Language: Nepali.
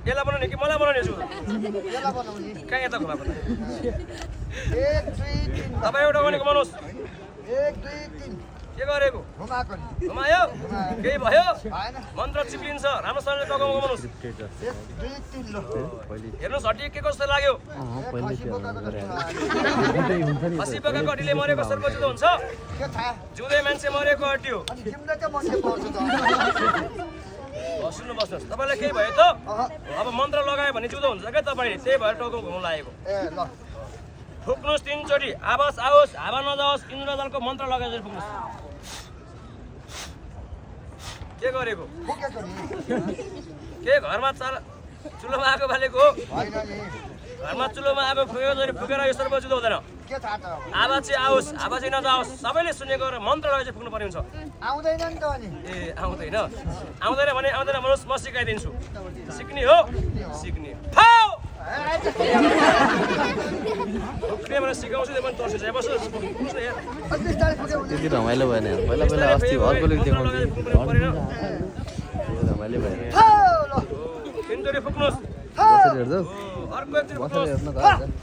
यसलाई बनाउने कि मलाई बनाउने छु यसलाई बनाउने कहाँ यता घुमा पर्छ 1 2 3 तपाईँ एउटा भनेको बनाउनुहोस् 1 2 3 के गरेको घुमाएको नि घुमायो केही भयो भएन मन्त्र चिप्लिन्छ राम्रोसँगले टकाउनु बनाउनुहोस् 1 2 3 लो हेर्नुहोस् हड्डी के कस्तो लाग्यो खसी बोकाको जस्तो लाग्यो खसी पकाएको हड्डीले मरेको सर्प जुदो हुन्छ के थाहा जुधे मान्छे मरेको हड्डी हो अनि तिमीले के मन्दिर पाउँछ त सुन्नु बस्नुहोस् तपाईँलाई केही भयो त अब मन्त्र लगायो भने जुदो हुन्छ क्या तपाईँ त्यही भएर टाउको घुम्नु लागेको ए ल फुक्नुहोस् 3 चोटि आवाज आओस् हावा नजाओस् इन्द्रजालको मन्त्र लगाएर फुक्नुहोस् के गरेको फुकेको नि के घरमा चुलोमा आगो बालेको हो होइन नि घरमा चुलोमा आगो फुकेर यो सर्प जुदो हुँदैन के थाहा त आवाज चाहिँ आओस् आवाज चाहिँ नजाओस् सबैले सुनेको र मन्त्र लगाएर चाहिँ फुक्नु पर्ने हुन्छ आउँदैन नि त अनि ए आउँदैन आउँदैन भने आउँदैन भन्नुहोस् म सिकाइदिन्छु सिक्ने हो सिक्ने फाउ फुक्ने भनेर सिकाउँछु त्यो पनि तर्सिन्छ बस्नु यार अलि बिस्तारै फुक्यो भने त्यति रमाइलो भएन पहिला पहिला अस्ति अर्कोले देखाउँथ्यो रमाइलो भएन हो ल तिनचोटि फुक्नुहोस् बसेर हेर्छौ अर्को एकचोटि बसेर फुक्नुहोस् हेर्न त